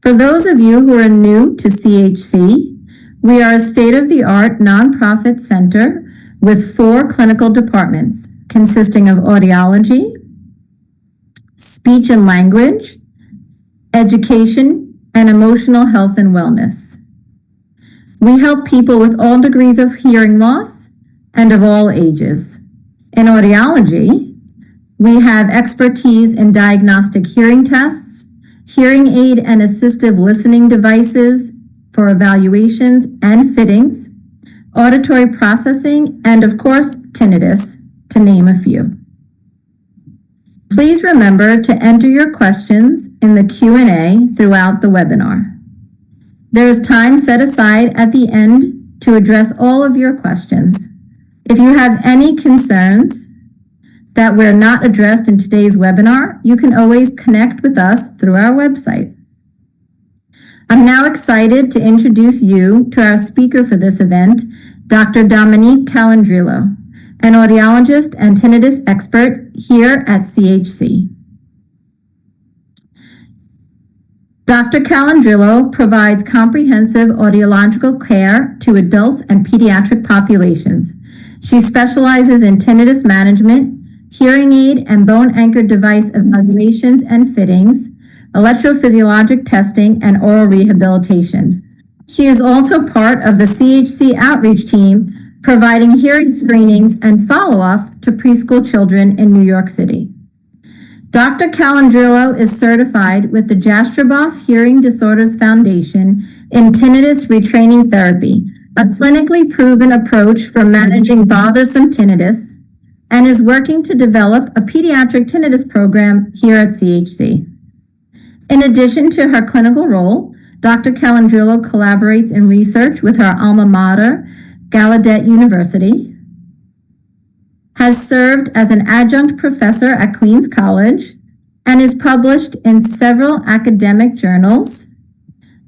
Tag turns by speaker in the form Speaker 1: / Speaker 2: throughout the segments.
Speaker 1: For those of you who are new to CHC, we are a state-of-the-art nonprofit center with 4 clinical departments consisting of audiology, speech and language, education, and emotional health and wellness. We help people with all degrees of hearing loss and of all ages. In audiology, we have expertise in diagnostic hearing tests, hearing aid and assistive listening devices for evaluations and fittings, auditory processing, and of course, tinnitus, to name a few. Please remember to enter your questions in the Q&A throughout the webinar. There is time set aside at the end to address all of your questions. If you have any concerns that were not addressed in today's webinar, you can always connect with us through our website. I'm now excited to introduce you to our speaker for this event, Dr. Dominique Callandrillo, an audiologist and tinnitus expert here at CHC. Dr. Callandrillo provides comprehensive audiological care to adults and pediatric populations. She specializes in tinnitus management, hearing aid and bone-anchored device evaluations and fittings, electrophysiologic testing, and oral rehabilitation. She is also part of the CHC outreach team, providing hearing screenings and follow-up to preschool children in New York City. Dr. Callandrillo is certified with the Jastroboff Hearing Disorders Foundation in tinnitus retraining therapy, a clinically proven approach for managing bothersome tinnitus, and is working to develop a pediatric tinnitus program here at CHC. In addition to her clinical role, Dr. Callandrillo collaborates in research with her alma mater, Gallaudet University, has served as an adjunct professor at Queens College, and is published in several academic journals,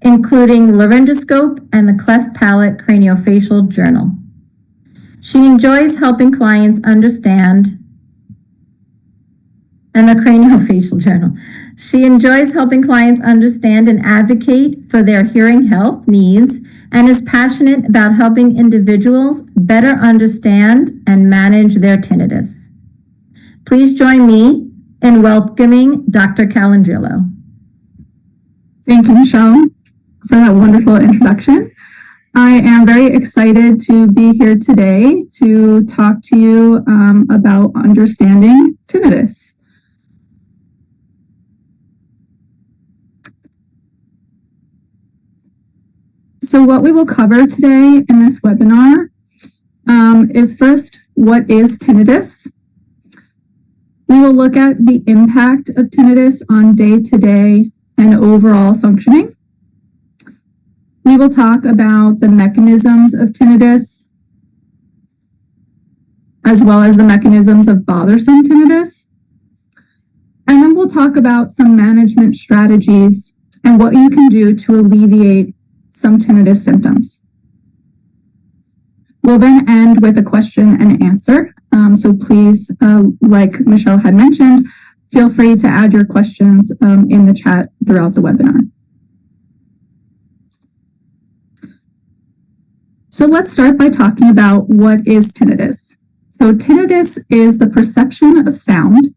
Speaker 1: including Laryngoscope and the Cleft Palate Craniofacial Journal. She enjoys helping clients understand, and the Craniofacial Journal. She enjoys helping clients understand and advocate for their hearing health needs, and is passionate about helping individuals better understand and manage their tinnitus. Please join me in welcoming Dr. Callandrillo.
Speaker 2: Thank you, Michelle, for that wonderful introduction. I am very excited to be here today to talk to you about understanding tinnitus. So what we will cover today in this webinar is first, what is tinnitus? We will look at the impact of tinnitus on day-to-day and overall functioning. We will talk about the mechanisms of tinnitus, as well as the mechanisms of bothersome tinnitus. And then we'll talk about some management strategies and what you can do to alleviate some tinnitus symptoms. We'll then end with a question and answer. So please, like Michelle had mentioned, feel free to add your questions in the chat throughout the webinar. So let's start by talking about what is tinnitus. So tinnitus is the perception of sound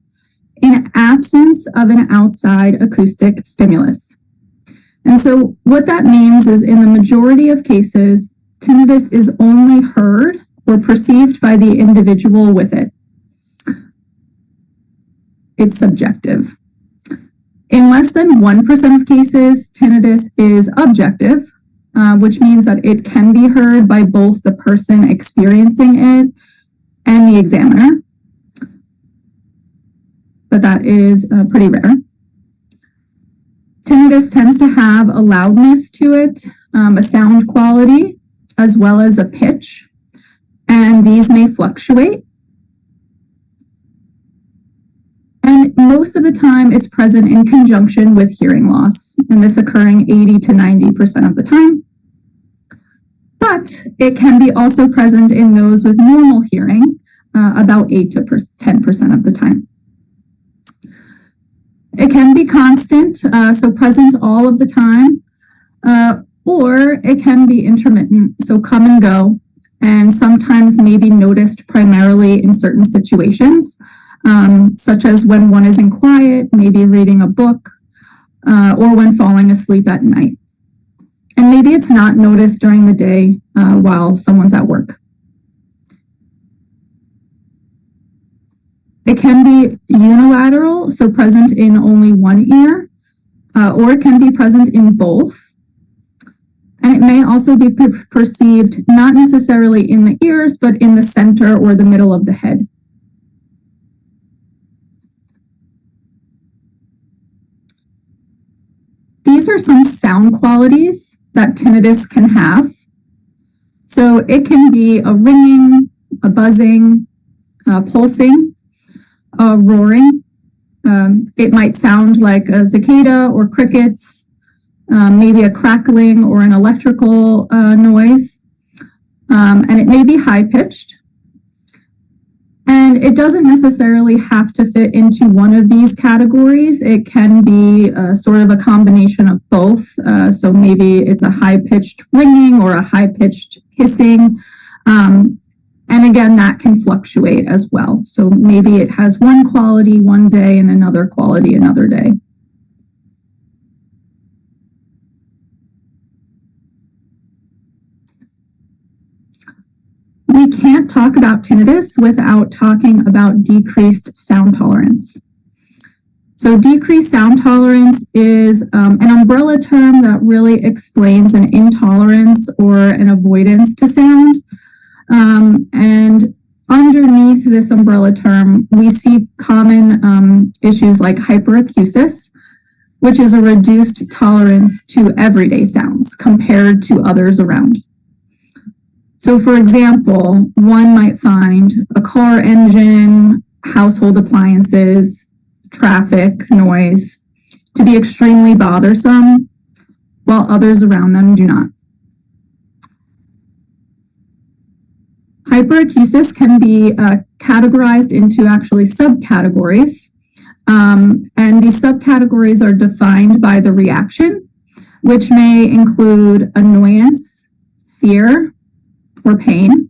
Speaker 2: in absence of an outside acoustic stimulus. And so what that means is, in the majority of cases, tinnitus is only heard or perceived by the individual with it. It's subjective. In less than 1% of cases, tinnitus is objective, which means that it can be heard by both the person experiencing it and the examiner. But that is pretty rare. Tinnitus tends to have a loudness to it, a sound quality, as well as a pitch, and these may fluctuate. And most of the time, it's present in conjunction with hearing loss, and this occurring 80 to 90% of the time. But it can be also present in those with normal hearing, about 8 to 10% of the time. It can be constant, so present all of the time, or it can be intermittent, so come and go, and sometimes may be noticed primarily in certain situations, such as when one isn't quiet, maybe reading a book, or when falling asleep at night. And maybe it's not noticed during the day while someone's at work. It can be unilateral, so present in only one ear, or it can be present in both. And it may also be perceived not necessarily in the ears, but in the center or the middle of the head. These are some sound qualities that tinnitus can have. So it can be a ringing, a buzzing, pulsing, roaring. It might sound like a cicada or crickets, maybe a crackling or an electrical noise. And it may be high-pitched. And it doesn't necessarily have to fit into one of these categories. It can be sort of a combination of both. So maybe it's a high-pitched ringing or a high-pitched hissing. And again, that can fluctuate as well. So maybe it has one quality one day and another quality another day. We can't talk about tinnitus without talking about decreased sound tolerance. So decreased sound tolerance is an umbrella term that really explains an intolerance or an avoidance to sound. And underneath this umbrella term, we see common issues like hyperacusis, which is a reduced tolerance to everyday sounds compared to others around. So for example, one might find a car engine, household appliances, traffic noise to be extremely bothersome, while others around them do not. Hyperacusis can be categorized into actually subcategories, and these subcategories are defined by the reaction, which may include annoyance, fear, or pain.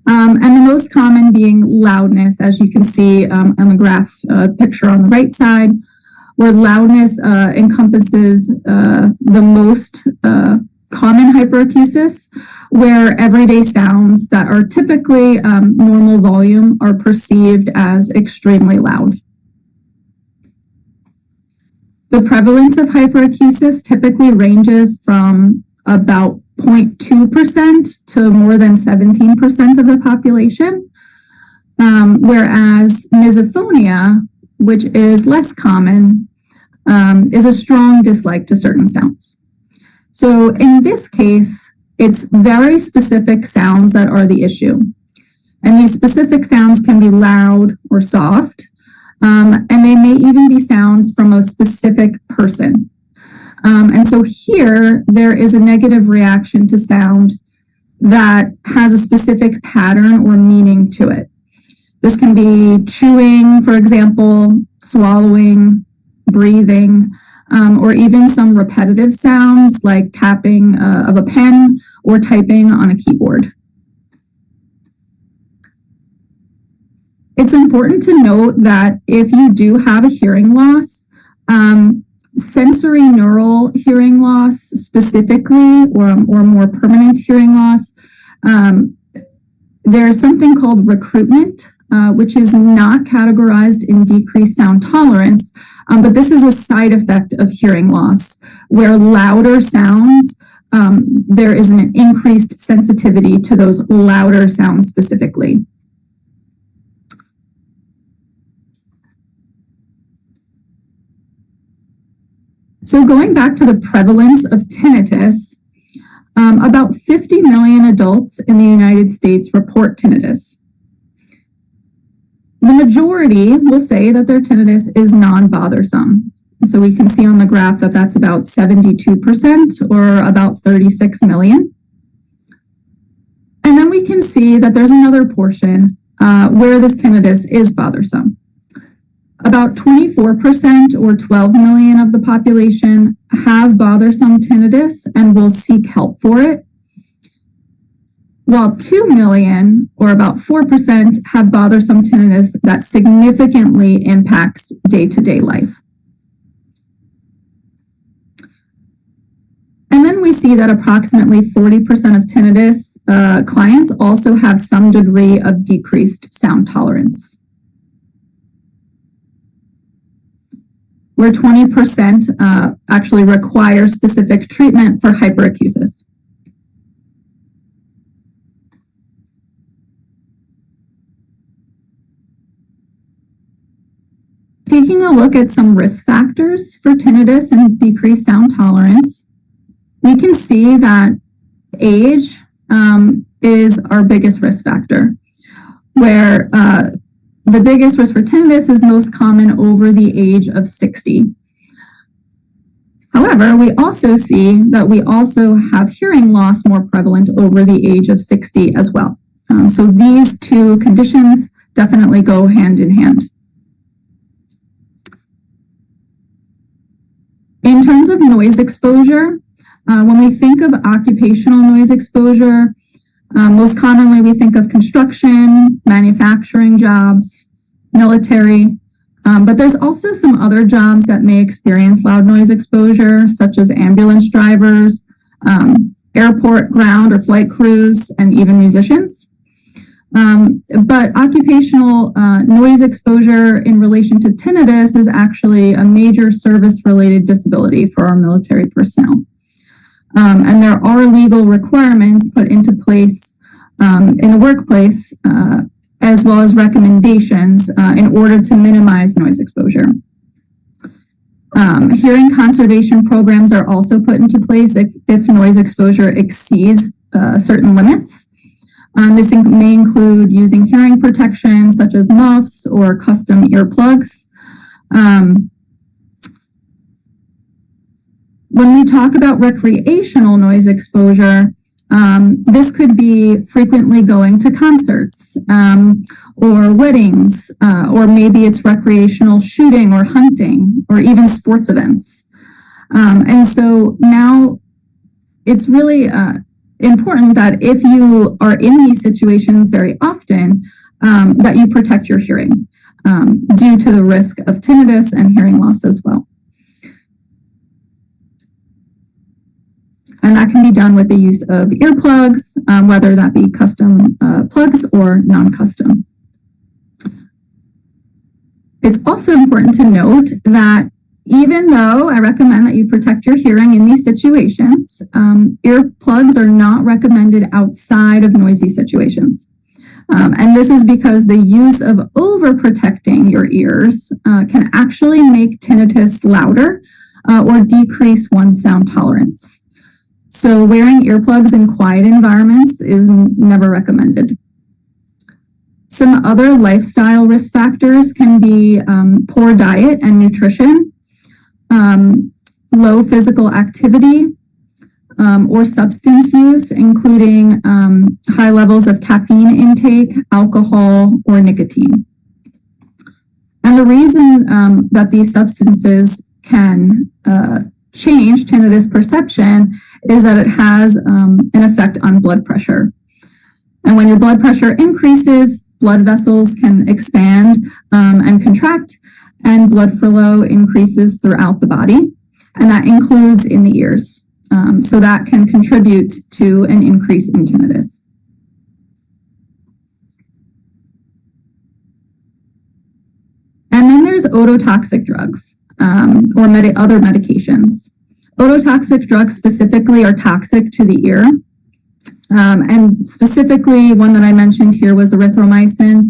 Speaker 2: And the most common being loudness, as you can see on the graph picture on the right side, where loudness encompasses the most common hyperacusis, where everyday sounds that are typically normal volume are perceived as extremely loud. The prevalence of hyperacusis typically ranges from about 0.2% to more than 17% of the population, whereas misophonia, which is less common, is a strong dislike to certain sounds. So in this case, it's very specific sounds that are the issue. And these specific sounds can be loud or soft, and they may even be sounds from a specific person. And so here, there is a negative reaction to sound that has a specific pattern or meaning to it. This can be chewing, for example, swallowing, breathing, or even some repetitive sounds like tapping of a pen or typing on a keyboard. It's important to note that if you do have a hearing loss, sensory neural hearing loss specifically, or more permanent hearing loss, there is something called recruitment, which is not categorized in decreased sound tolerance, but this is a side effect of hearing loss, where louder sounds, there is an increased sensitivity to those louder sounds specifically. So going back to the prevalence of tinnitus, about 50 million adults in the United States report tinnitus. The majority will say that their tinnitus is non-bothersome. So we can see on the graph that that's about 72% or about 36 million. And then we can see that there's another portion where this tinnitus is bothersome. About 24% or 12 million of the population have bothersome tinnitus and will seek help for it, while 2 million or about 4% have bothersome tinnitus that significantly impacts day-to-day life. And then we see that approximately 40% of tinnitus clients also have some degree of decreased sound tolerance, where 20% actually require specific treatment for hyperacusis. Taking a look at some risk factors for tinnitus and decreased sound tolerance, we can see that age is our biggest risk factor, where the biggest risk for tinnitus is most common over the age of 60. However, we also see that we also have hearing loss more prevalent over the age of 60 as well. So these two conditions definitely go hand in hand. In terms of noise exposure, when we think of occupational noise exposure, most commonly we think of construction, manufacturing jobs, military, but there's also some other jobs that may experience loud noise exposure, such as ambulance drivers, airport, ground, or flight crews, and even musicians. But occupational noise exposure in relation to tinnitus is actually a major service-related disability for our military personnel. And there are legal requirements put into place in the workplace, as well as recommendations in order to minimize noise exposure. Hearing conservation programs are also put into place if noise exposure exceeds certain limits. This may include using hearing protection, such as muffs or custom earplugs. When we talk about recreational noise exposure, this could be frequently going to concerts or weddings, or maybe it's recreational shooting or hunting or even sports events. And so now it's really important that if you are in these situations very often, that you protect your hearing due to the risk of tinnitus and hearing loss as well. And that can be done with the use of earplugs, whether that be custom plugs or non-custom. It's also important to note that even though I recommend that you protect your hearing in these situations, earplugs are not recommended outside of noisy situations. And this is because the use of overprotecting your ears can actually make tinnitus louder or decrease one's sound tolerance. So wearing earplugs in quiet environments is never recommended. Some other lifestyle risk factors can be poor diet and nutrition, low physical activity, or substance use, including high levels of caffeine intake, alcohol, or nicotine. And the reason that these substances can change tinnitus perception is that it has an effect on blood pressure. And when your blood pressure increases, blood vessels can expand and contract, and blood flow increases throughout the body, and that includes in the ears. So that can contribute to an increase in tinnitus. And then there's ototoxic drugs or other medications. Ototoxic drugs specifically are toxic to the ear. And specifically, one that I mentioned here was erythromycin,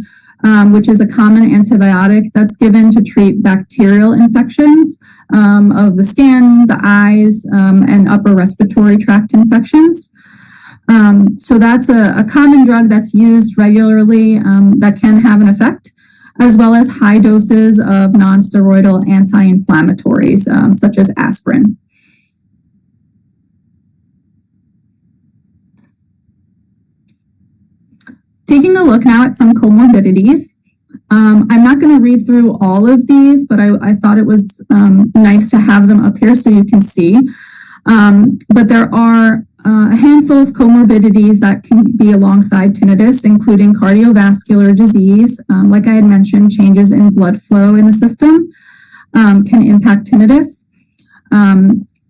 Speaker 2: which is a common antibiotic that's given to treat bacterial infections of the skin, the eyes, and upper respiratory tract infections. So that's a common drug that's used regularly that can have an effect, as well as high doses of nonsteroidal anti-inflammatories, such as aspirin. Taking a look now at some comorbidities, I'm not going to read through all of these, but I thought it was nice to have them up here so you can see. But there are a handful of comorbidities that can be alongside tinnitus, including cardiovascular disease. Like I had mentioned, changes in blood flow in the system can impact tinnitus.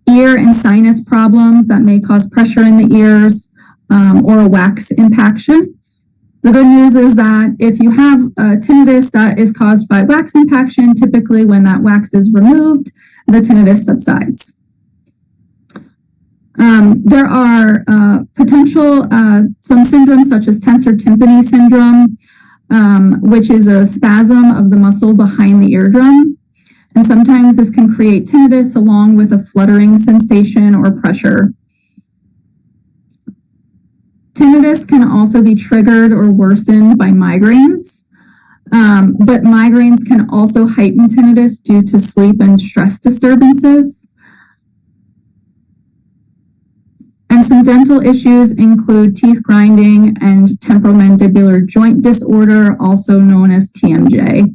Speaker 2: Ear and sinus problems that may cause pressure in the ears or a wax impaction. The good news is that if you have tinnitus that is caused by wax impaction, typically when that wax is removed, the tinnitus subsides. There are potential, some syndromes such as tensor tympani syndrome, which is a spasm of the muscle behind the eardrum. And sometimes this can create tinnitus along with a fluttering sensation or pressure. Tinnitus can also be triggered or worsened by migraines, but migraines can also heighten tinnitus due to sleep and stress disturbances. And some dental issues include teeth grinding and temporomandibular joint disorder, also known as TMJ.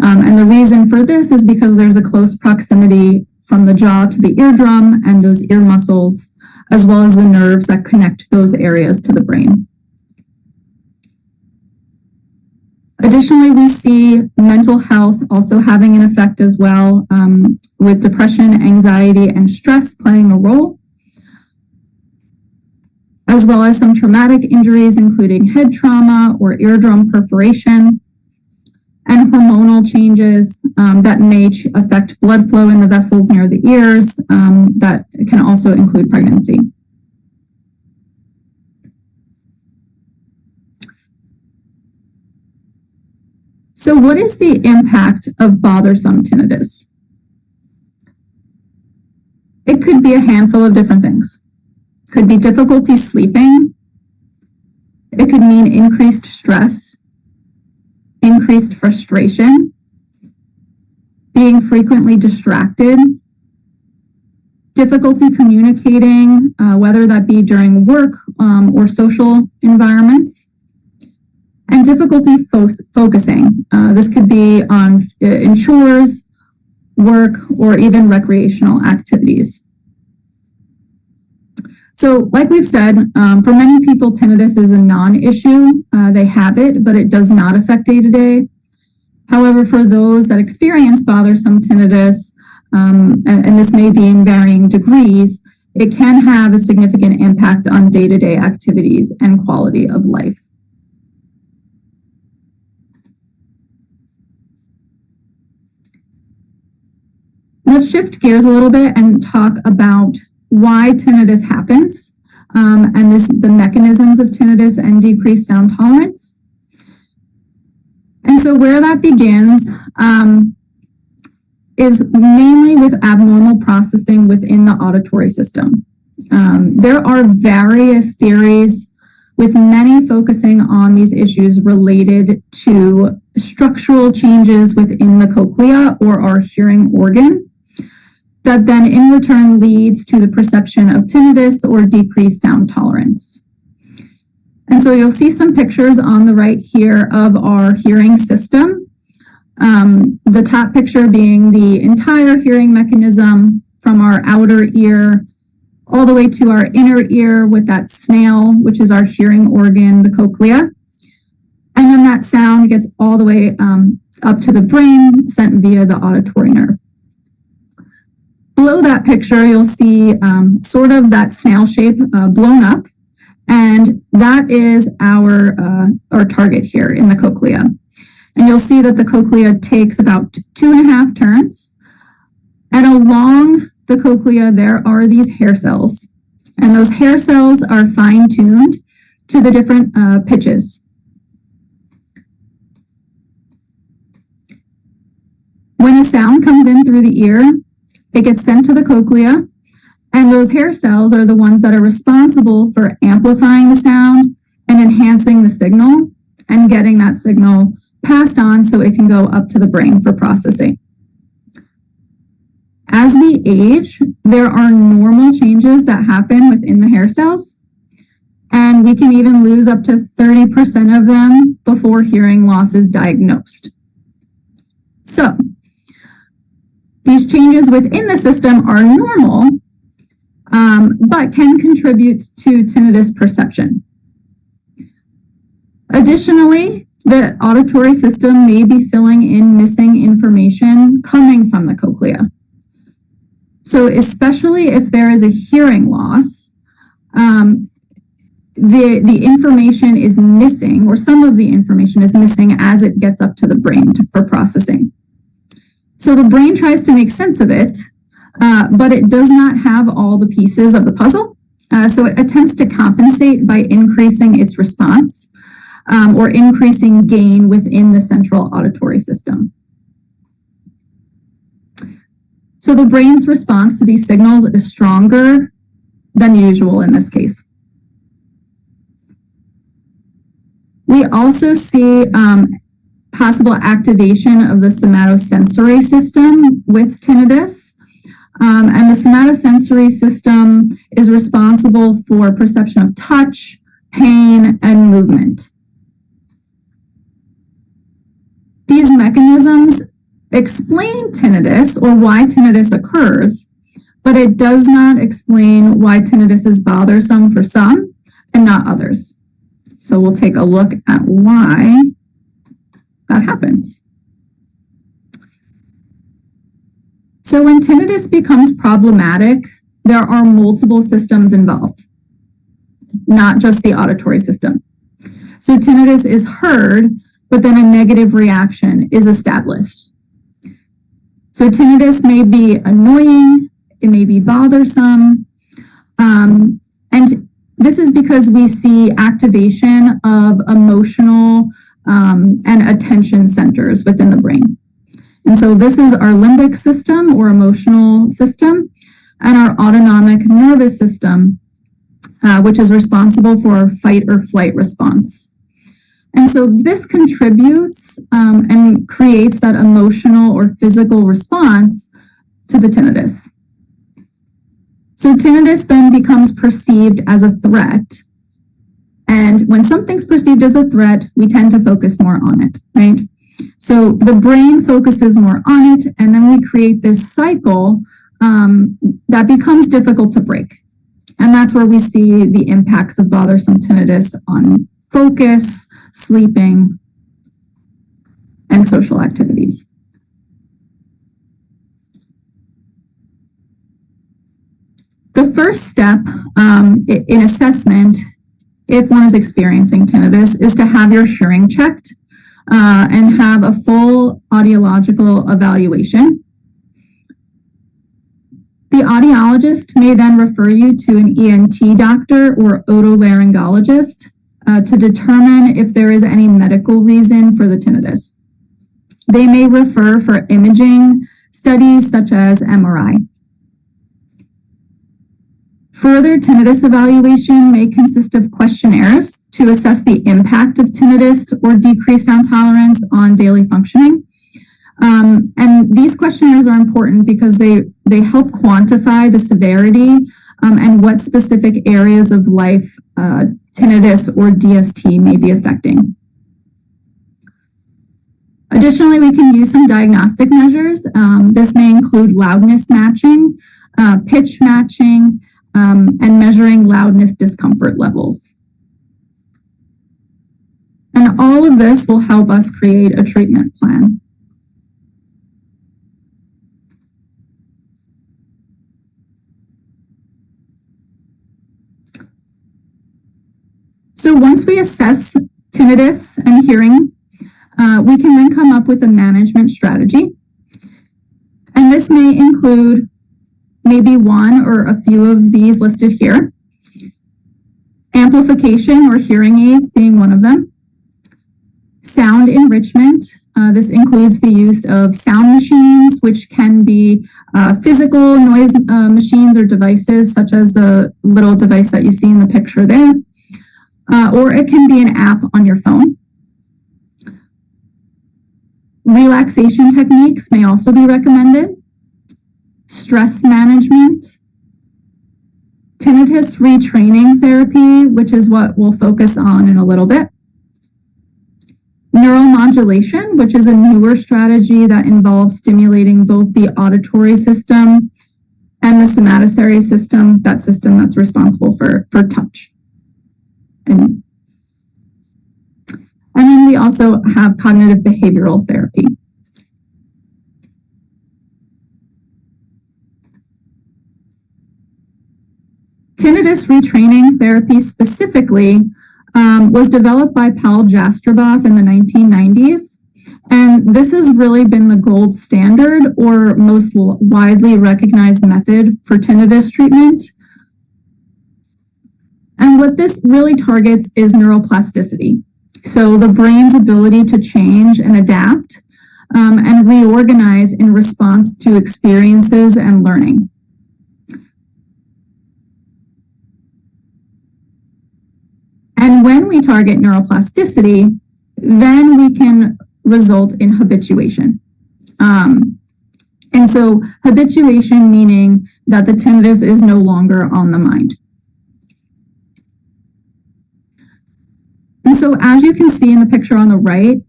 Speaker 2: And the reason for this is because there's a close proximity from the jaw to the eardrum and those ear muscles, as well as the nerves that connect those areas to the brain. Additionally, we see mental health also having an effect as well, with depression, anxiety, and stress playing a role, as well as some traumatic injuries, including head trauma or eardrum perforation, and hormonal changes that may affect blood flow in the vessels near the ears that can also include pregnancy. So what is the impact of bothersome tinnitus? It could be a handful of different things. Could be difficulty sleeping. It could mean increased stress, increased frustration, being frequently distracted, difficulty communicating, whether that be during work or social environments, and difficulty focusing. This could be on in chores, work, or even recreational activities. So like we've said, for many people, tinnitus is a non-issue. They have it, but it does not affect day-to-day. However, for those that experience bothersome tinnitus, and this may be in varying degrees, it can have a significant impact on day-to-day activities and quality of life. Let's shift gears a little bit and talk about why tinnitus happens, and the mechanisms of tinnitus and decreased sound tolerance. And so where that begins is mainly with abnormal processing within the auditory system. There are various theories, with many focusing on these issues related to structural changes within the cochlea or our hearing organ, that then in return leads to the perception of tinnitus or decreased sound tolerance. And so you'll see some pictures on the right here of our hearing system. The top picture being the entire hearing mechanism from our outer ear all the way to our inner ear with that snail, which is our hearing organ, the cochlea. And then that sound gets all the way up to the brain, sent via the auditory nerve. Below that picture, you'll see sort of that snail shape blown up, and that is our target here in the cochlea. And you'll see that the cochlea takes about 2.5 turns, and along the cochlea, there are these hair cells, and those hair cells are fine-tuned to the different pitches. When a sound comes in through the ear, it gets sent to the cochlea, and those hair cells are the ones that are responsible for amplifying the sound and enhancing the signal and getting that signal passed on so it can go up to the brain for processing. As we age, there are normal changes that happen within the hair cells. And we can even lose up to 30% of them before hearing loss is diagnosed. So, these changes within the system are normal, but can contribute to tinnitus perception. Additionally, the auditory system may be filling in missing information coming from the cochlea. So especially if there is a hearing loss, the information is missing, or some of the information is missing as it gets up to the brain for processing. So the brain tries to make sense of it, but it does not have all the pieces of the puzzle. So it attempts to compensate by increasing its response or increasing gain within the central auditory system. So the brain's response to these signals is stronger than usual in this case. We also see possible activation of the somatosensory system with tinnitus. And the somatosensory system is responsible for perception of touch, pain, and movement. These mechanisms explain tinnitus, or why tinnitus occurs, but it does not explain why tinnitus is bothersome for some and not others. So we'll take a look at why that happens. So when tinnitus becomes problematic, there are multiple systems involved, not just the auditory system. So tinnitus is heard, but then a negative reaction is established. So tinnitus may be annoying, it may be bothersome, and this is because we see activation of emotional and attention centers within the brain. And so this is our limbic system or emotional system, and our autonomic nervous system, which is responsible for our fight or flight response. And so this contributes and creates that emotional or physical response to the tinnitus. So tinnitus then becomes perceived as a threat. And when something's perceived as a threat, we tend to focus more on it, right? So the brain focuses more on it, and then we create this cycle that becomes difficult to break. And that's where we see the impacts of bothersome tinnitus on focus, sleeping, and social activities. The first step in assessment, if one is experiencing tinnitus, is to have your hearing checked and have a full audiological evaluation. The audiologist may then refer you to an ENT doctor or otolaryngologist to determine if there is any medical reason for the tinnitus. They may refer for imaging studies such as MRI. Further tinnitus evaluation may consist of questionnaires to assess the impact of tinnitus or decreased sound tolerance on daily functioning. And these questionnaires are important because they help quantify the severity and what specific areas of life tinnitus or DST may be affecting. Additionally, we can use some diagnostic measures. This may include loudness matching, pitch matching, and measuring loudness discomfort levels. And all of this will help us create a treatment plan. So once we assess tinnitus and hearing, we can then come up with a management strategy. And this may include maybe one or a few of these listed here. Amplification or hearing aids being one of them. Sound enrichment. This includes the use of sound machines, which can be physical noise machines or devices, such as the little device that you see in the picture there. Or it can be an app on your phone. Relaxation techniques may also be recommended. Stress management, tinnitus retraining therapy, which is what we'll focus on in a little bit. Neuromodulation, which is a newer strategy that involves stimulating both the auditory system and the somatosensory system, that system that's responsible for touch. And then we also have cognitive behavioral therapy. Tinnitus retraining therapy specifically was developed by Paul Jastroboff in the 1990s. And this has really been the gold standard or most widely recognized method for tinnitus treatment. And what this really targets is neuroplasticity. So the brain's ability to change and adapt and reorganize in response to experiences and learning. And when we target neuroplasticity, then we can result in habituation. And so habituation meaning that the tinnitus is no longer on the mind. And so as you can see in the picture on the right,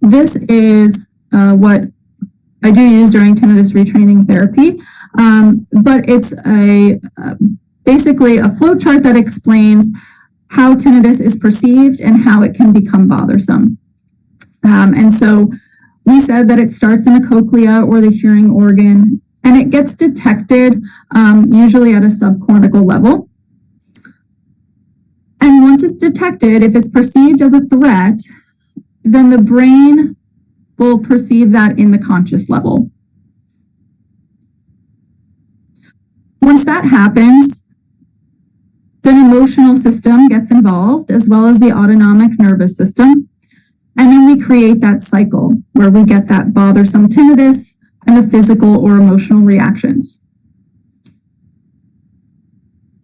Speaker 2: this is what I do use during tinnitus retraining therapy, but it's basically a flow chart that explains how tinnitus is perceived and how it can become bothersome. And so we said that it starts in the cochlea or the hearing organ, and it gets detected usually at a subcortical level. And once it's detected, if it's perceived as a threat, then the brain will perceive that in the conscious level. Once that happens, the emotional system gets involved as well as the autonomic nervous system. And then we create that cycle where we get that bothersome tinnitus and the physical or emotional reactions.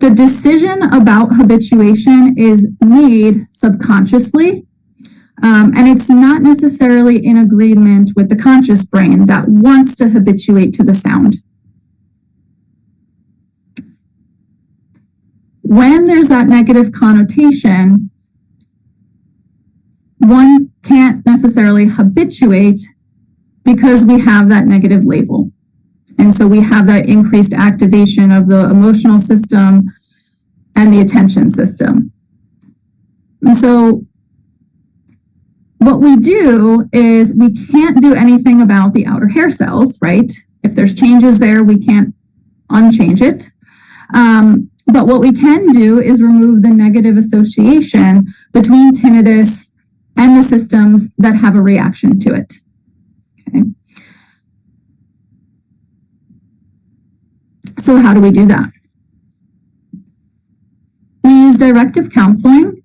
Speaker 2: The decision about habituation is made subconsciously, and it's not necessarily in agreement with the conscious brain that wants to habituate to the sound. When there's that negative connotation, one can't necessarily habituate because we have that negative label. And so we have that increased activation of the emotional system and the attention system. And so what we do is we can't do anything about the outer hair cells, right? If there's changes there, we can't unchange it. But what we can do is remove the negative association between tinnitus and the systems that have a reaction to it. Okay. So how do we do that? We use directive counseling,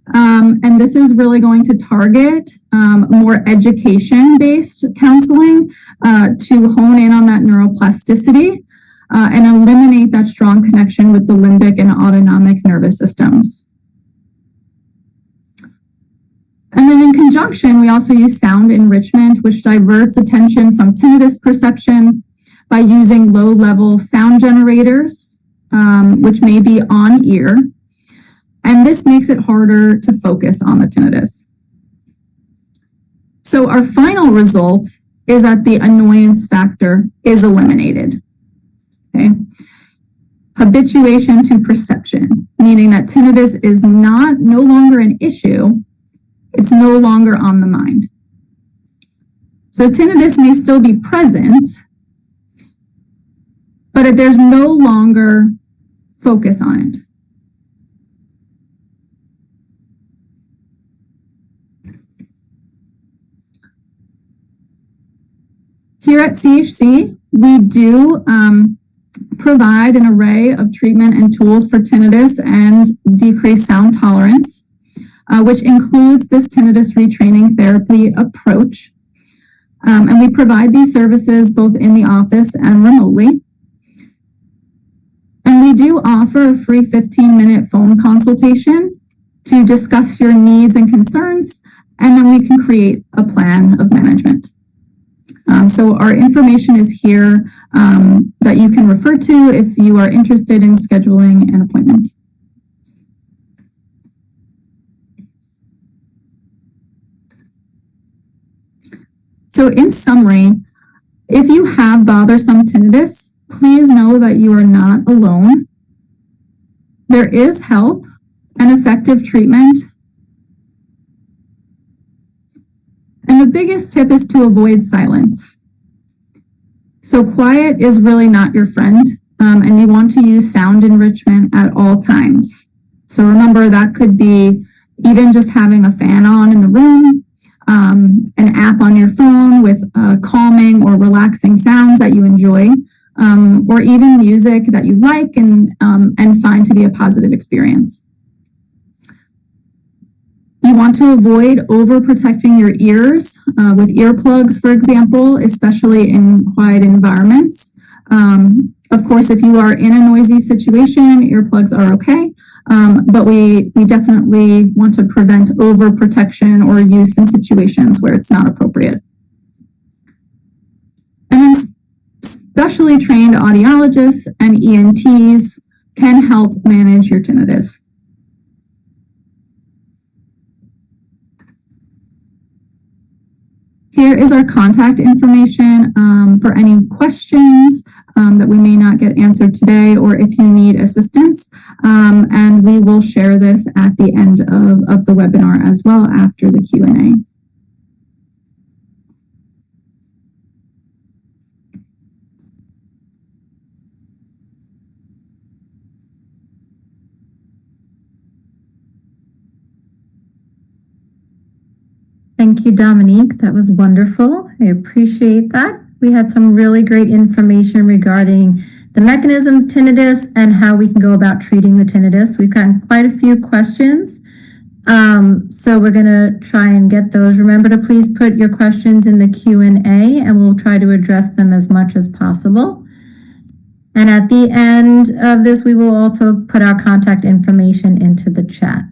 Speaker 2: and this is really going to target more education-based counseling to hone in on that neuroplasticity and eliminate that strong connection with the limbic and autonomic nervous systems. And then in conjunction, we also use sound enrichment, which diverts attention from tinnitus perception by using low-level sound generators, which may be on ear. And this makes it harder to focus on the tinnitus. So our final result is that the annoyance factor is eliminated. Okay. Habituation to perception, meaning that tinnitus is no longer an issue. It's no longer on the mind. So tinnitus may still be present, but there's no longer focus on it. Here at CHC, we do provide an array of treatment and tools for tinnitus and decreased sound tolerance, which includes this tinnitus retraining therapy approach. And we provide these services both in the office and remotely. And we do offer a free 15-minute phone consultation to discuss your needs and concerns, and then we can create a plan of management. So our information is here that you can refer to if you are interested in scheduling an appointment. So in summary, if you have bothersome tinnitus, please know that you are not alone. There is help and effective treatment. And the biggest tip is to avoid silence. So quiet is really not your friend, and you want to use sound enrichment at all times. So remember, that could be even just having a fan on in the room, an app on your phone with calming or relaxing sounds that you enjoy, or even music that you like and find to be a positive experience. You want to avoid overprotecting your ears with earplugs, for example, especially in quiet environments. Of course, if you are in a noisy situation, earplugs are okay, but we definitely want to prevent overprotection or use in situations where it's not appropriate. And then specially trained audiologists and ENTs can help manage your tinnitus. Here is our contact information for any questions that we may not get answered today, or if you need assistance. And we will share this at the end of the webinar as well after the Q&A.
Speaker 1: Thank you, Dominique. That was wonderful. I appreciate that. We had some really great information regarding the mechanism of tinnitus and how we can go about treating the tinnitus. We've gotten quite a few questions, so we're going to try and get those. Remember to please put your questions in the Q&A, and we'll try to address them as much as possible. And at the end of this, we will also put our contact information into the chat.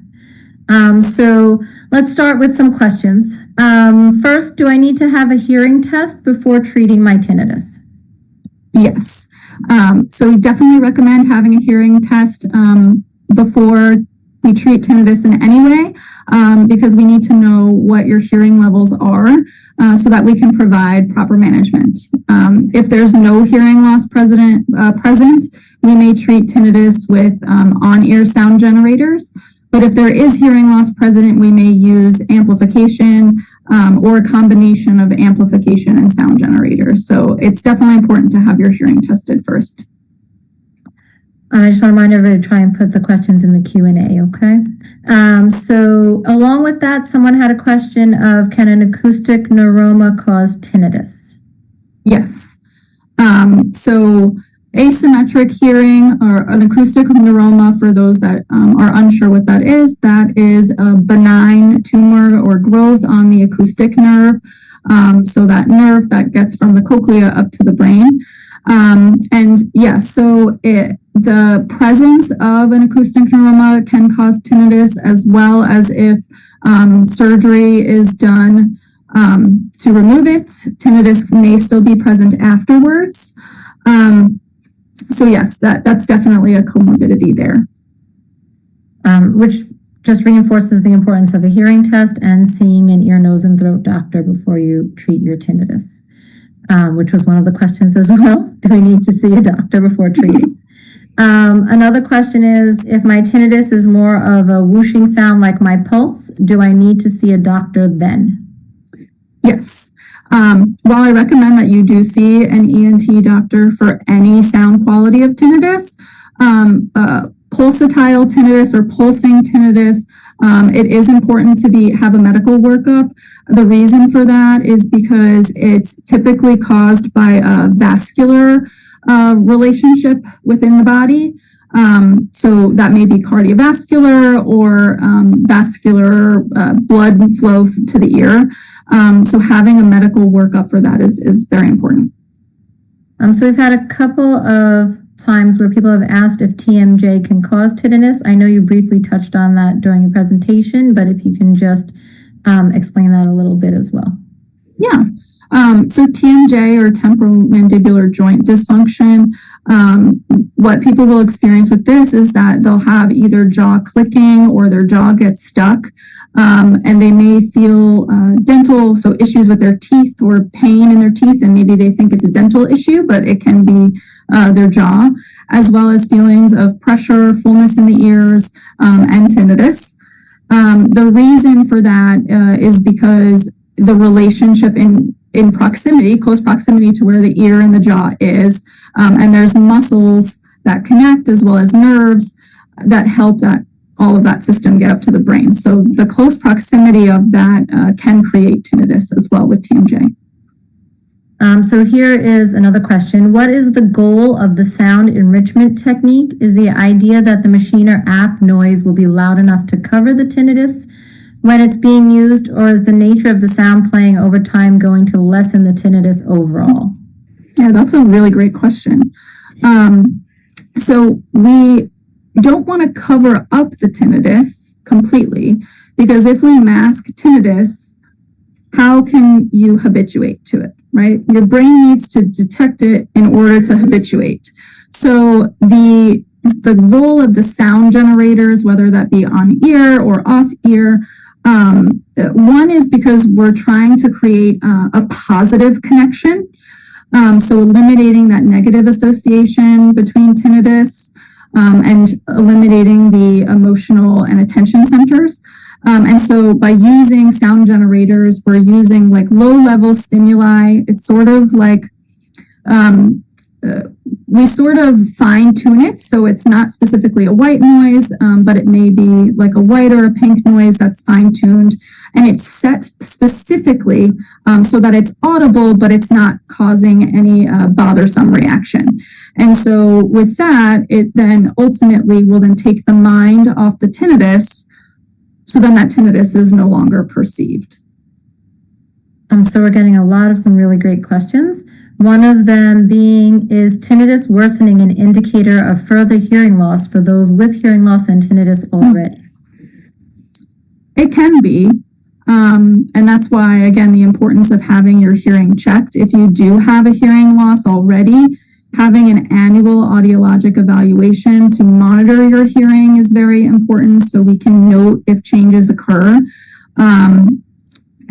Speaker 1: So let's start with some questions. First, do I need to have a hearing test before treating my tinnitus?
Speaker 2: Yes. So we definitely recommend having a hearing test before we treat tinnitus in any way, because we need to know what your hearing levels are so that we can provide proper management. If there's no hearing loss present, we may treat tinnitus with on-ear sound generators. But if there is hearing loss present, we may use amplification or a combination of amplification and sound generators. So it's definitely important to have your hearing tested first.
Speaker 1: I just want to remind everybody to try and put the questions in the Q&A, okay? So along with that, someone had a question of, can an acoustic neuroma cause tinnitus?
Speaker 2: Yes. So asymmetric hearing, or an acoustic neuroma, for those that are unsure what that is a benign tumor or growth on the acoustic nerve. So that nerve that gets from the cochlea up to the brain. And yes, so the presence of an acoustic neuroma can cause tinnitus, as well as if surgery is done to remove it. Tinnitus may still be present afterwards. So yes, that's definitely a comorbidity there.
Speaker 1: Which just reinforces the importance of a hearing test and seeing an ear, nose, and throat doctor before you treat your tinnitus, which was one of the questions as well. Do we need to see a doctor before treating? Another question is, if my tinnitus is more of a whooshing sound like my pulse, do I need to see a doctor then?
Speaker 2: Yes. While I recommend that you do see an ENT doctor for any sound quality of tinnitus, pulsatile tinnitus or pulsing tinnitus, it is important to have a medical workup. The reason for that is because it's typically caused by a vascular relationship within the body. So that may be cardiovascular or vascular blood flow to the ear. So having a medical workup for that is very important.
Speaker 1: So we've had a couple of times where people have asked if TMJ can cause tinnitus. I know you briefly touched on that during your presentation, but if you can just explain that a little bit as well.
Speaker 2: Yeah. So TMJ, or temporomandibular joint dysfunction, what people will experience with this is that they'll have either jaw clicking or their jaw gets stuck, and they may feel dental, so issues with their teeth or pain in their teeth, and maybe they think it's a dental issue, but it can be their jaw, as well as feelings of pressure, fullness in the ears, and tinnitus. The reason for that is because the relationship in proximity, close proximity to where the ear and the jaw is, and there's muscles that connect as well as nerves that help that all of that system get up to the brain. So the close proximity of that can create tinnitus as well with TMJ.
Speaker 1: So here is another question. What is the goal of the sound enrichment technique? Is the idea that the machine or app noise will be loud enough to cover the tinnitus when it's being used, or is the nature of the sound playing over time going to lessen the tinnitus overall?
Speaker 2: Yeah, that's a really great question. So we don't want to cover up the tinnitus completely, because if we mask tinnitus, how can you habituate to it, right? Your brain needs to detect it in order to habituate. So the role of the sound generators, whether that be on ear or off ear, one is because we're trying to create a positive connection. So eliminating that negative association between tinnitus and eliminating the emotional and attention centers. And so by using sound generators, we're using like low-level stimuli. It's sort of like we sort of fine-tune it, so it's not specifically a white noise, but it may be like a white or a pink noise that's fine-tuned, and it's set specifically so that it's audible, but it's not causing any bothersome reaction. And so with that, it then ultimately will then take the mind off the tinnitus, so then that tinnitus is no longer perceived.
Speaker 1: So we're getting a lot of some really great questions. One of them being, is tinnitus worsening an indicator of further hearing loss for those with hearing loss and tinnitus already?
Speaker 2: It can be. And that's why, again, the importance of having your hearing checked. If you do have a hearing loss already, having an annual audiologic evaluation to monitor your hearing is very important, so we can note if changes occur.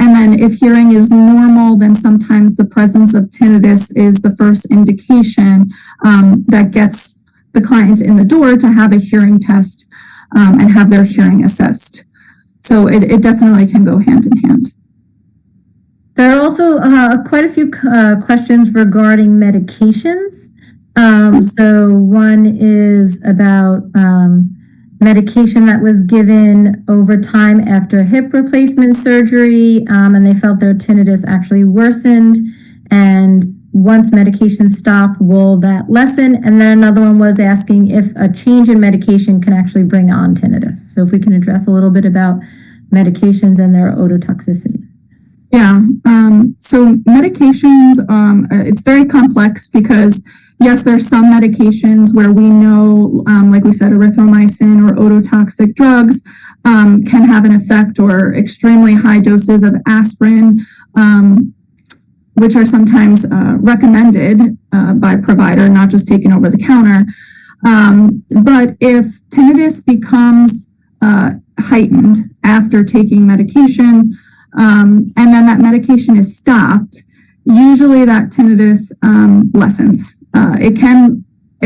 Speaker 2: And then if hearing is normal, then sometimes the presence of tinnitus is the first indication that gets the client in the door to have a hearing test and have their hearing assessed. So it definitely can go hand in hand.
Speaker 1: There are also quite a few questions regarding medications. So one is about medication that was given over time after hip replacement surgery, and they felt their tinnitus actually worsened. And once medication stopped, will that lessen? And then another one was asking if a change in medication can actually bring on tinnitus. So if we can address a little bit about medications and their ototoxicity.
Speaker 2: Yeah, so medications, it's very complex because yes, there's some medications where we know, like we said, erythromycin or ototoxic drugs can have an effect, or extremely high doses of aspirin, which are sometimes recommended by provider, not just taken over the counter. But if tinnitus becomes heightened after taking medication, and then that medication is stopped, usually that tinnitus lessens. It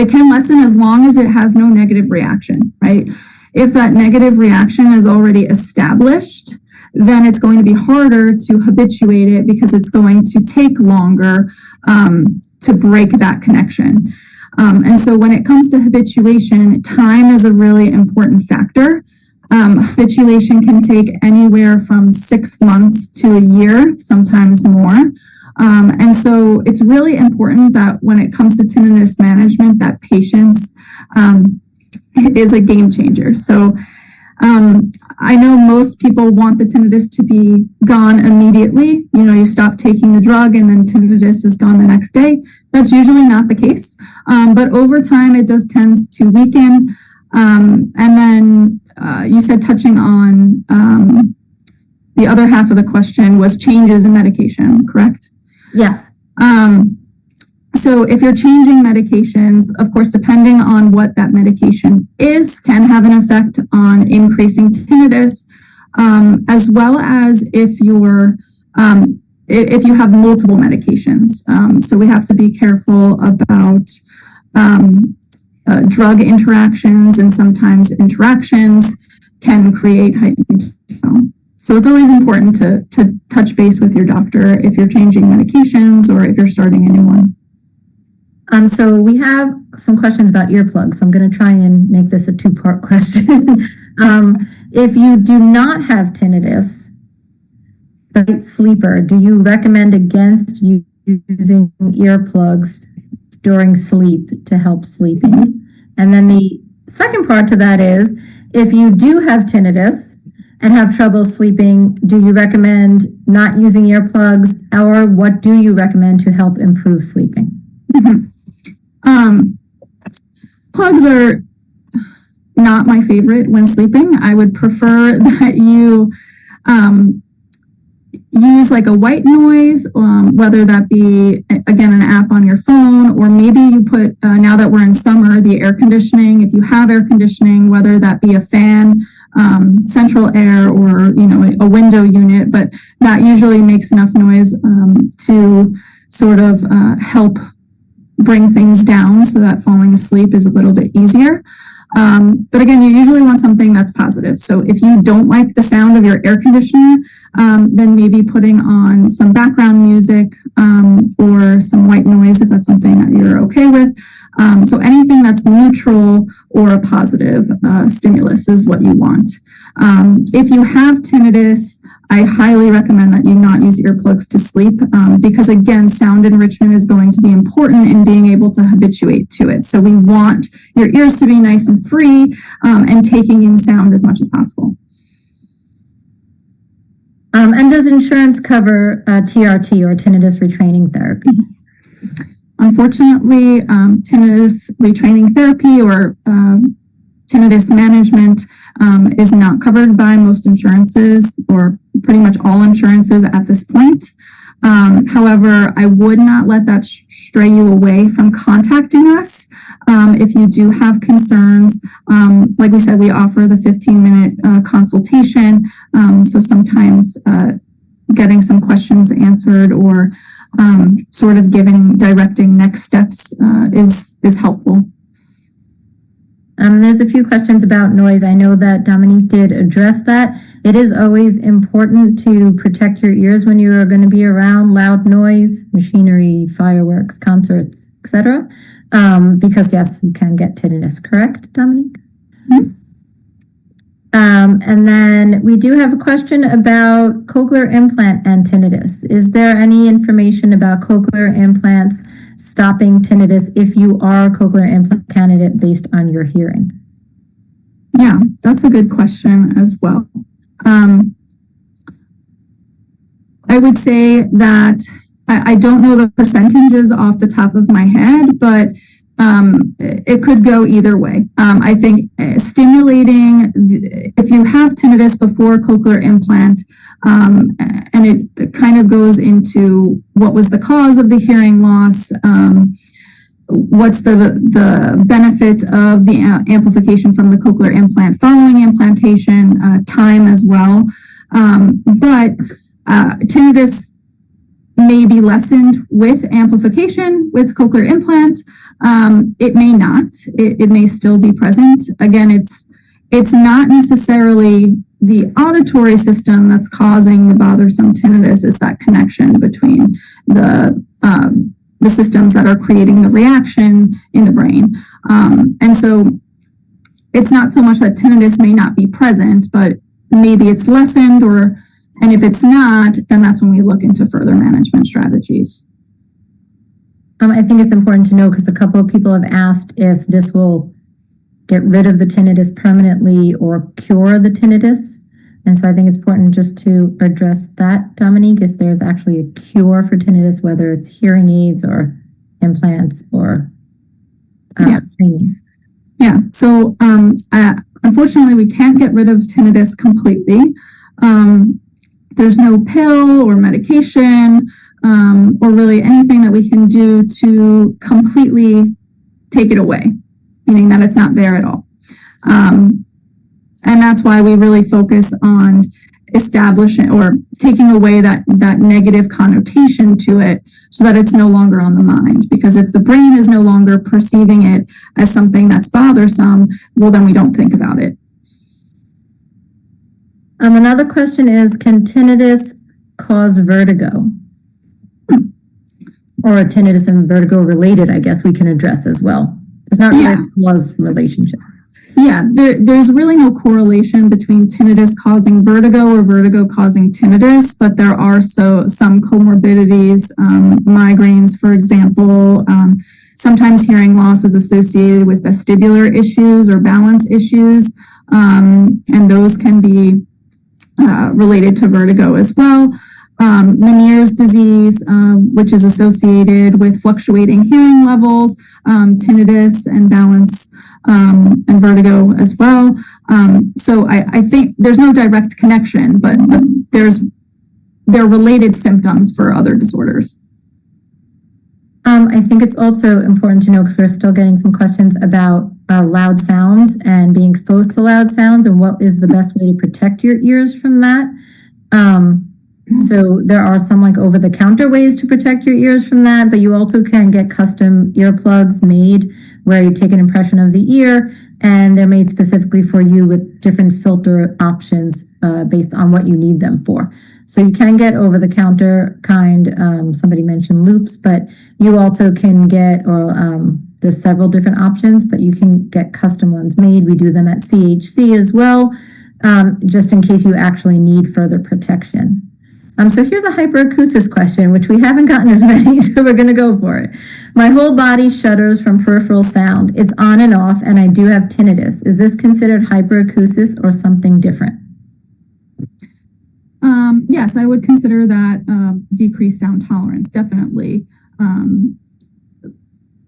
Speaker 2: can lessen as long as it has no negative reaction, right? If that negative reaction is already established, then it's going to be harder to habituate it because it's going to take longer to break that connection. And so when it comes to habituation, time is a really important factor. Habituation can take anywhere from 6 months to a year, sometimes more. And so it's really important that when it comes to tinnitus management, that patience is a game changer. So I know most people want the tinnitus to be gone immediately. You know, you stop taking the drug and then tinnitus is gone the next day. That's usually not the case. But over time, it does tend to weaken. And then you said, touching on the other half of the question, was changes in medication, correct?
Speaker 1: Yes.
Speaker 2: So if you're changing medications, of course, depending on what that medication is, can have an effect on increasing tinnitus, as well as if you have multiple medications. So we have to be careful about drug interactions, and sometimes interactions can create heightened tone. So it's always important to touch base with your doctor if you're changing medications or if you're starting a new one.
Speaker 1: So we have some questions about earplugs. So I'm going to try and make this a two-part question. If you do not have tinnitus, but sleeper, do you recommend against using earplugs during sleep to help sleeping? And then the second part to that is, if you do have tinnitus and have trouble sleeping, do you recommend not using earplugs, or what do you recommend to help improve sleeping?
Speaker 2: Mm-hmm. Plugs are not my favorite when sleeping. I would prefer that you use like a white noise, whether that be, again, an app on your phone, or maybe you put, now that we're in summer, the air conditioning, if you have air conditioning, whether that be a fan, central air, or, a window unit, but that usually makes enough noise to sort of help bring things down so that falling asleep is a little bit easier. But again, you usually want something that's positive. So if you don't like the sound of your air conditioner, then maybe putting on some background music or some white noise, if that's something that you're okay with. So anything that's neutral or a positive stimulus is what you want. If you have tinnitus, I highly recommend that you not use earplugs to sleep because, again, sound enrichment is going to be important in being able to habituate to it. So we want your ears to be nice and free and taking in sound as much as possible.
Speaker 1: And does insurance cover TRT, or tinnitus retraining therapy?
Speaker 2: Unfortunately, tinnitus retraining therapy or tinnitus management is not covered by most insurances, or pretty much all insurances at this point. However, I would not let that stray you away from contacting us if you do have concerns. Like we said, we offer the 15-minute consultation. So sometimes getting some questions answered or sort of directing next steps is helpful.
Speaker 1: There's a few questions about noise. I know that Dominique did address that. It is always important to protect your ears when you are going to be around loud noise, machinery, fireworks, concerts, etc. Because yes, you can get tinnitus. Correct, Dominique? Mm-hmm. And then we do have a question about cochlear implant and tinnitus. Is there any information about cochlear implants stopping tinnitus if you are a cochlear implant candidate based on your hearing?
Speaker 2: Yeah, that's a good question as well. I would say that I don't know the percentages off the top of my head, but it could go either way. I think stimulating, if you have tinnitus before cochlear implant, and it kind of goes into what was the cause of the hearing loss, what's the benefit of the amplification from the cochlear implant following implantation, time as well. But tinnitus may be lessened with amplification with cochlear implant. It may not. It may still be present. Again, it's not necessarily the auditory system that's causing the bothersome tinnitus. It's that connection between the systems that are creating the reaction in the brain. And so it's not so much that tinnitus may not be present, but maybe it's lessened, and if it's not, then that's when we look into further management strategies.
Speaker 1: I think it's important to know, because a couple of people have asked if this will get rid of the tinnitus permanently or cure the tinnitus. And so I think it's important just to address that, Dominique, if there's actually a cure for tinnitus, whether it's hearing aids or implants or training.
Speaker 2: Yeah, so unfortunately, we can't get rid of tinnitus completely. There's no pill or medication or really anything that we can do to completely take it away, meaning that it's not there at all. And that's why we really focus on establishing or taking away that negative connotation to it so that it's no longer on the mind. Because if the brain is no longer perceiving it as something that's bothersome, well, then we don't think about it.
Speaker 1: Another question is, can tinnitus cause vertigo? Or tinnitus and vertigo related, I guess we can address as well. There's not really a cause relationship.
Speaker 2: Yeah, there's really no correlation between tinnitus causing vertigo or vertigo causing tinnitus, but there are some comorbidities, migraines, for example. Sometimes hearing loss is associated with vestibular issues or balance issues, and those can be related to vertigo as well. Meniere's disease, which is associated with fluctuating hearing levels, tinnitus and balance, and vertigo as well. So I think there's no direct connection, but they're related symptoms for other disorders.
Speaker 1: I think it's also important to know, because we're still getting some questions about loud sounds and being exposed to loud sounds and what is the best way to protect your ears from that. So there are some like over-the-counter ways to protect your ears from that, but you also can get custom earplugs made where you take an impression of the ear and they're made specifically for you with different filter options based on what you need them for. So you can get over-the-counter kind, somebody mentioned loops, but you also can get, or there's several different options, but you can get custom ones made. We do them at CHC as well, just in case you actually need further protection. So here's a hyperacusis question, which we haven't gotten as many, so we're going to go for it. My whole body shudders from peripheral sound. It's on and off, and I do have tinnitus. Is this considered hyperacusis or something different?
Speaker 2: Yes, I would consider that decreased sound tolerance, definitely.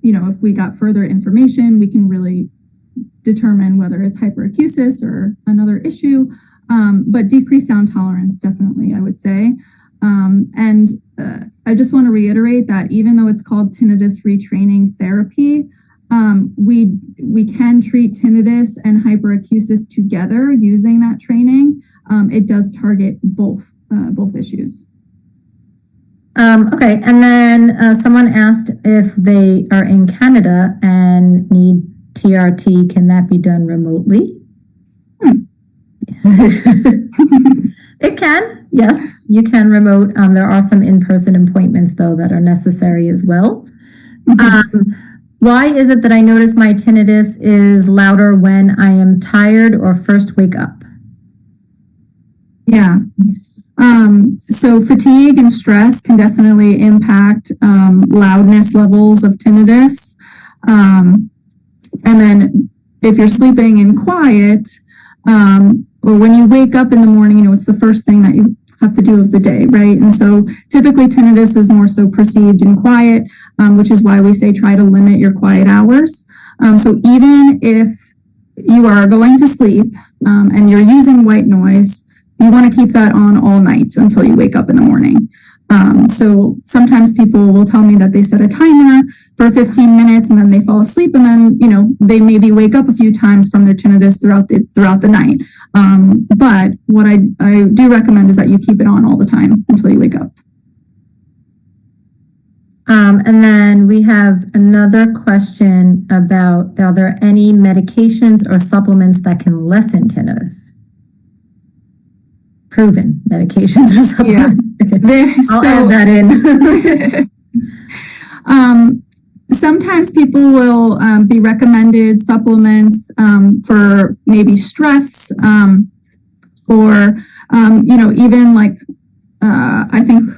Speaker 2: If we got further information, we can really determine whether it's hyperacusis or another issue. But decreased sound tolerance, definitely, I would say. And I just want to reiterate that even though it's called tinnitus retraining therapy, we can treat tinnitus and hyperacusis together using that training. It does target both issues.
Speaker 1: Okay, and then someone asked if they are in Canada and need TRT, can that be done remotely? It can, yes, you can remote. There are some in-person appointments though that are necessary as well. Why is it that I notice my tinnitus is louder when I am tired or first wake up?
Speaker 2: Yeah. So fatigue and stress can definitely impact loudness levels of tinnitus. And then if you're sleeping in quiet, or when you wake up in the morning, it's the first thing that you have to do of the day, right? And so typically tinnitus is more so perceived in quiet, which is why we say try to limit your quiet hours. So even if you are going to sleep and you're using white noise, you want to keep that on all night until you wake up in the morning. So sometimes people will tell me that they set a timer for 15 minutes and then they fall asleep, and then, they maybe wake up a few times from their tinnitus throughout the night. But what I do recommend is that you keep it on all the time until you wake up.
Speaker 1: And then we have another question about, are there any medications or supplements that can lessen tinnitus? Proven medications or supplements. Yeah. Okay. I'll add that in.
Speaker 2: Sometimes people will be recommended supplements for maybe stress or, even like, I think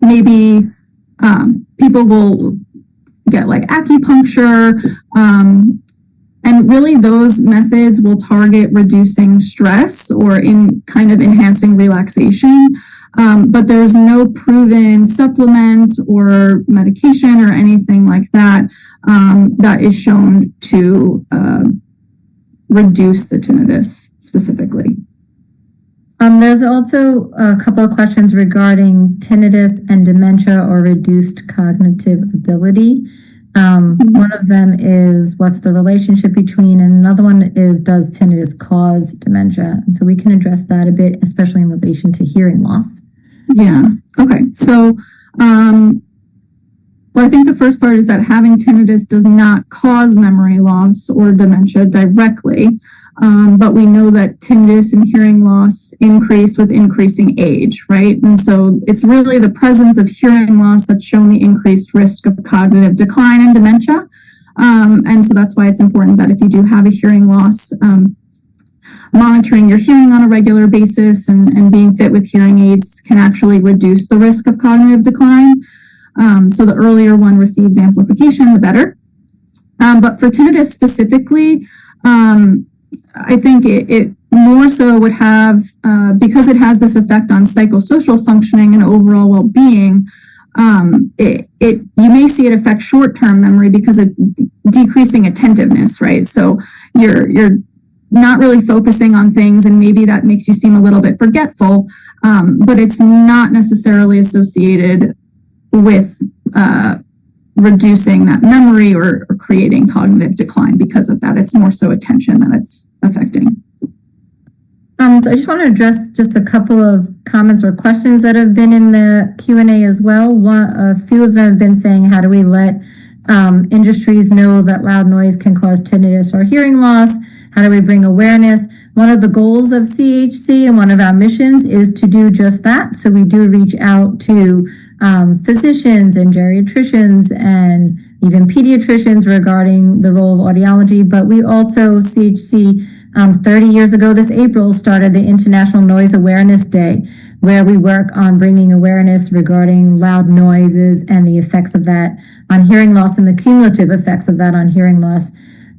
Speaker 2: maybe people will get like acupuncture, and really those methods will target reducing stress or in kind of enhancing relaxation. But there's no proven supplement or medication or anything like that that is shown to reduce the tinnitus specifically.
Speaker 1: There's also a couple of questions regarding tinnitus and dementia or reduced cognitive ability. One of them is what's the relationship between, and another one is does tinnitus cause dementia? And so we can address that a bit, especially in relation to hearing loss.
Speaker 2: Yeah. Okay. So, well, I think the first part is that having tinnitus does not cause memory loss or dementia directly, but we know that tinnitus and hearing loss increase with increasing age, right? And so it's really the presence of hearing loss that's shown the increased risk of cognitive decline and dementia. And so that's why it's important that if you do have a hearing loss, monitoring your hearing on a regular basis and being fit with hearing aids can actually reduce the risk of cognitive decline. So the earlier one receives amplification, the better. But for tinnitus specifically, I think it more so would have, because it has this effect on psychosocial functioning and overall well-being, you may see it affect short-term memory because it's decreasing attentiveness, right? So you're not really focusing on things, and maybe that makes you seem a little bit forgetful, but it's not necessarily associated with reducing that memory or creating cognitive decline because of that. It's more so attention that it's affecting.
Speaker 1: So I just want to address just a couple of comments or questions that have been in the Q&A as well. A few of them have been saying, how do we let industries know that loud noise can cause tinnitus or hearing loss? How do we bring awareness? One of the goals of CHC and one of our missions is to do just that. So we do reach out to physicians and geriatricians and even pediatricians regarding the role of audiology. But we also, CHC, 30 years ago this April, started the International Noise Awareness Day, where we work on bringing awareness regarding loud noises and the effects of that on hearing loss and the cumulative effects of that on hearing loss,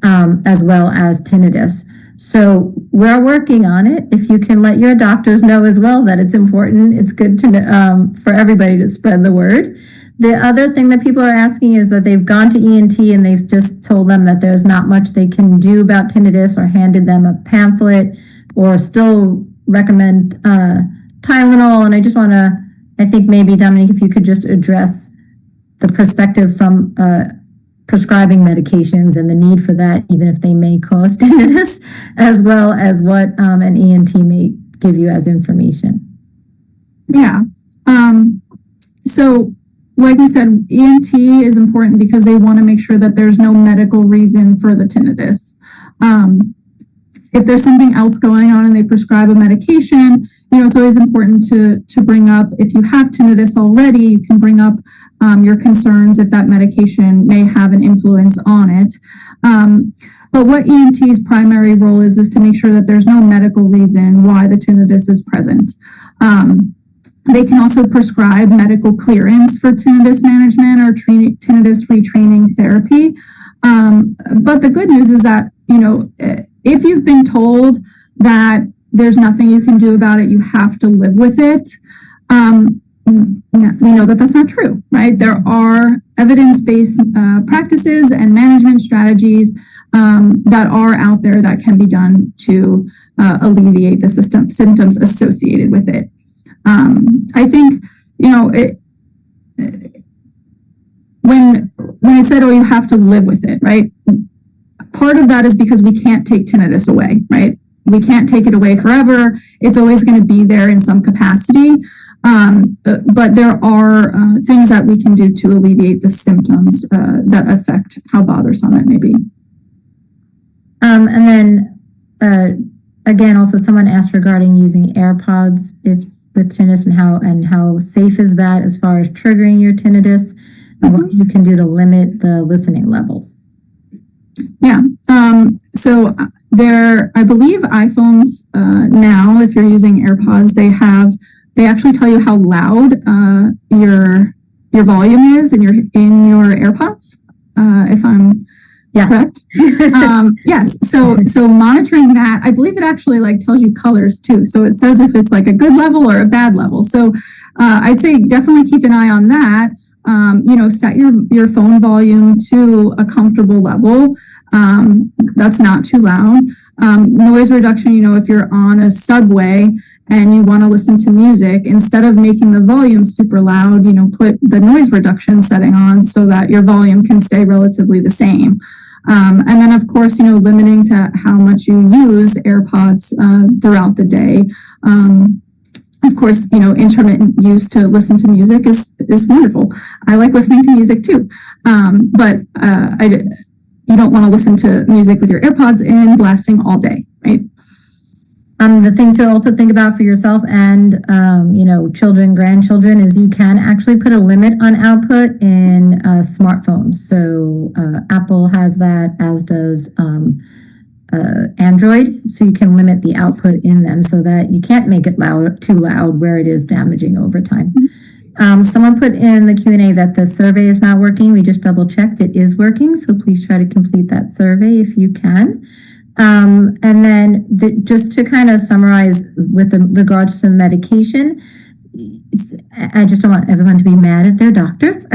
Speaker 1: as well as tinnitus. So we're working on it. If you can let your doctors know as well that it's important, it's good to for everybody to spread the word. The other thing that people are asking is that they've gone to ENT and they've just told them that there's not much they can do about tinnitus, or handed them a pamphlet, or still recommend Tylenol. And I just want to, I think maybe Dominique, if you could just address the perspective from prescribing medications and the need for that, even if they may cause tinnitus, as well as what an ENT may give you as information.
Speaker 2: Yeah. So like we said, ENT is important because they want to make sure that there's no medical reason for the tinnitus. If there's something else going on and they prescribe a medication, it's always important to bring up, if you have tinnitus already, you can bring up your concerns if that medication may have an influence on it. But what ENT's primary role is to make sure that there's no medical reason why the tinnitus is present. They can also prescribe medical clearance for tinnitus management or tinnitus retraining therapy. But the good news is that, if you've been told that there's nothing you can do about it, you have to live with it, we know that that's not true, right? There are evidence-based practices and management strategies that are out there that can be done to alleviate the symptoms associated with it. I think, when it said, oh, you have to live with it, right? Part of that is because we can't take tinnitus away, right? We can't take it away forever. It's always going to be there in some capacity. But there are things that we can do to alleviate the symptoms that affect how bothersome it may be.
Speaker 1: And then, again, also someone asked regarding using AirPods with tinnitus, and how safe is that as far as triggering your tinnitus, and what you can do to limit the listening levels.
Speaker 2: Yeah. So I believe iPhones now, if you're using AirPods, they actually tell you how loud your volume is in your AirPods. If I'm correct. Yes. So monitoring that, I believe it actually tells you colors too. So it says if it's a good level or a bad level. So I'd say definitely keep an eye on that. Set your phone volume to a comfortable level. That's not too loud. Noise reduction, if you're on a subway and you want to listen to music, instead of making the volume super loud, put the noise reduction setting on so that your volume can stay relatively the same. And then, of course, limiting to how much you use AirPods throughout the day. Of course, intermittent use to listen to music is wonderful. I like listening to music too, but you don't want to listen to music with your AirPods in, blasting all day, right?
Speaker 1: The thing to also think about for yourself and, children, grandchildren, is you can actually put a limit on output in smartphones. So Apple has that, as does Android. So you can limit the output in them so that you can't make it too loud where it is damaging over time. Someone put in the Q&A that the survey is not working. We just double checked. It is working. So please try to complete that survey if you can. And then just to kind of summarize with regards to the medication, I just don't want everyone to be mad at their doctors.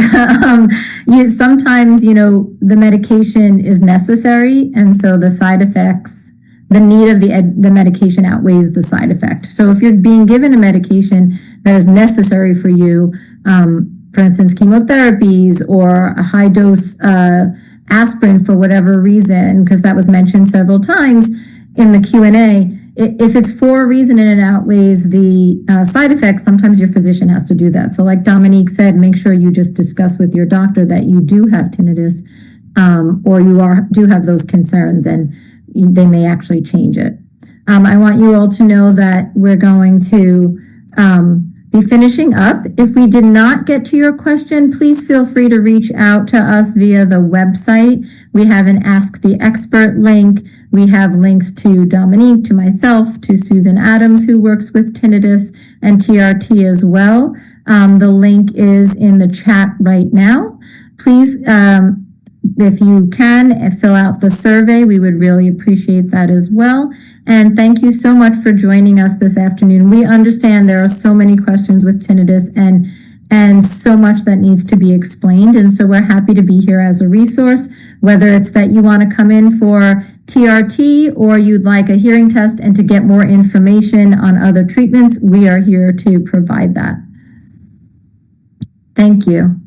Speaker 1: Sometimes, the medication is necessary, and so the side effects, the need of the medication outweighs the side effect. So if you're being given a medication that is necessary for you, for instance, chemotherapies or a high dose aspirin for whatever reason, because that was mentioned several times in the Q&A, if it's for a reason and it outweighs the side effects, sometimes your physician has to do that. So like Dominique said, make sure you just discuss with your doctor that you do have tinnitus, or you do have those concerns, and they may actually change it. I want you all to know that we're going to be finishing up. If we did not get to your question, please feel free to reach out to us via the website. We have an Ask the Expert link. We have links to Dominique, to myself, to Susan Adams, who works with tinnitus and TRT as well. The link is in the chat right now. Please, if you can, fill out the survey. We would really appreciate that as well. And thank you so much for joining us this afternoon. We understand there are so many questions with tinnitus and so much that needs to be explained. And so we're happy to be here as a resource, whether it's that you want to come in for TRT or you'd like a hearing test and to get more information on other treatments, we are here to provide that. Thank you.